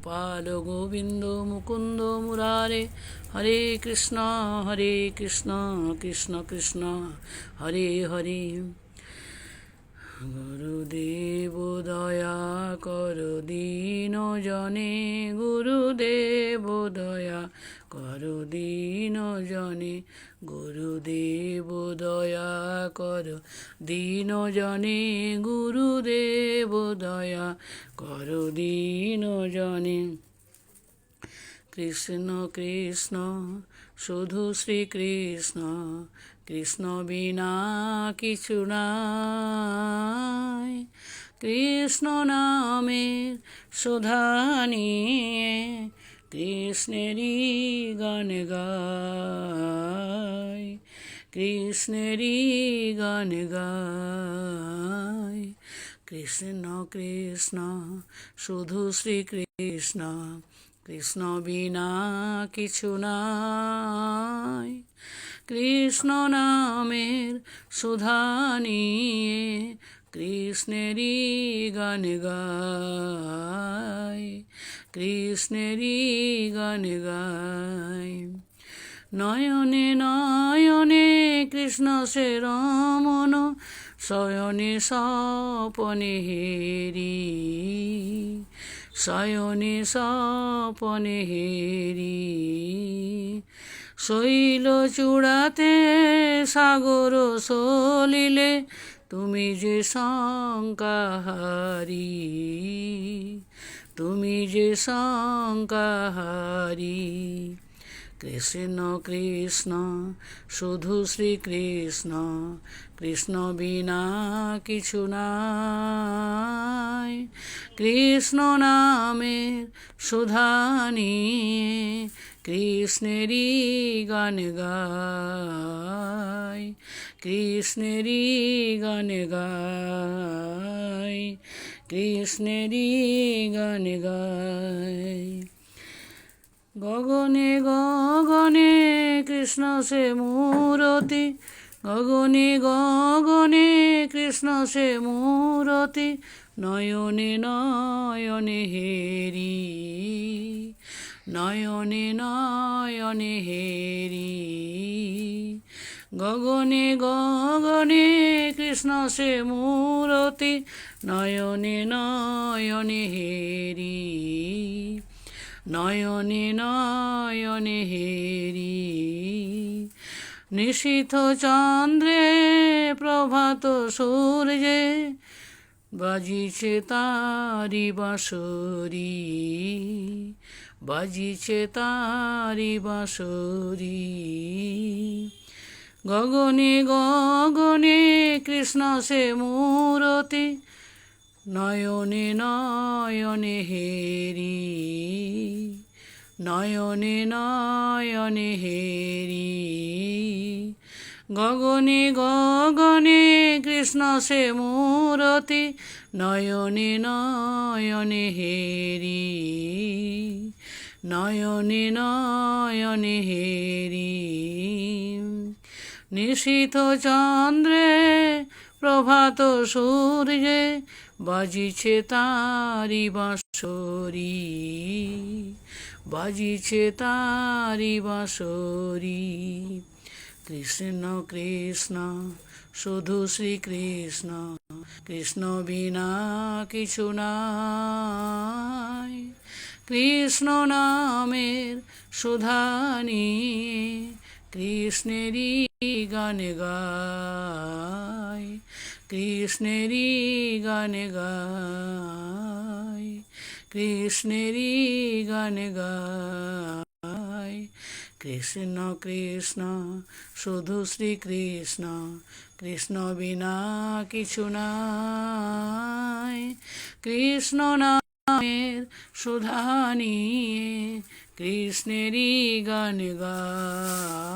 গোপাল গোবিন্দ মুকুন্দ মুরারে, হরে কৃষ্ণ কৃষ্ণ কৃষ্ণ হরে হরে। গুরুদেব দয়া কর দীন জনে, গুরুদেব দয়া কর দীন জনে, গুরুদেব দয়া কর দীন জনে, গুরুদেব দয়া কর দীন জনে। কৃষ্ণ কৃষ্ণ শুধু শ্রীকৃষ্ণ, কৃষ্ণ বিনা কিছু নাই। কৃষ্ণ নামের সুধা নিয়ে কৃষ্ণেরই গান গায়, কৃষ্ণেরই গান গায়। কৃষ্ণ কৃষ্ণ শুধু শ্রীকৃষ্ণ, কৃষ্ণ বিনা কিছু নাই। কৃষ্ণ নামের সুধা নিয়ে কৃষ্ণেরই গান গায়, কৃষ্ণেরই গান গায়। নয়নে নয়নে কৃষ্ণ সে রমন, শয়নে স্বপনে হেরি, শয়নে স্বপনে হেরি। শৈল চূড়াতে সাগর সলিলে তুমি যে শঙ্কাহারি, তুমি যে শঙ্কাহারি। কৃষ্ণ কৃষ্ণ শুধু শ্রীকৃষ্ণ, কৃষ্ণ বিনা কিছু নাই। কৃষ্ণ নামের সুধা নিয়ে কৃষ্ণেরই গান গায়, কৃষ্ণেরই গান গায়, কৃষ্ণেরই গান গায়। গগনে গগনে কৃষ্ণ সে মূরতি, গগনে গগনে কৃষ্ণ সে মূরতি, নয়নে নয়নে হেরি, নয়নে নয়নে হেরি। গগনে গগনে কৃষ্ণ সে মূরতি, নয়নে নয়নে হেরি, নয়নে নয়নে হেরি। নিশীথ চন্দ্রে প্রভাত সূর্যে বাজিছে তারি বাঁশরি, বাজিছে তারি বাঁশরি। গগনে গগনে কৃষ্ণ সে মূরতি, নয়নে নয়নে হেরি, নয়নে নয়নে হেরি। গগনে গগনে কৃষ্ণ সে মূরতি, নয়নে নয়নে হেরি, নয়নে নয়নে হেরি। নিশীথ চন্দ্রে প্রভাত সূর্যে বাজিছে তারি বাঁশরি, বাজিছে তারি বাঁশরি। কৃষ্ণ কৃষ্ণ শুধু শ্রীকৃষ্ণ, কৃষ্ণ বিনা কিছু নাই। কৃষ্ণ নামের সুধা নিয়ে কৃষ্ণেরই গান গায়, কৃষ্ণেরই গান গায়, কৃষ্ণেরই গান গায়। কৃষ্ণ কৃষ্ণ শুধু শ্রীকৃষ্ণ, কৃষ্ণ বিনা কিছু নাই। কৃষ্ণ নামের সুধা নিয়ে কৃষ্ণেরই গান গায়।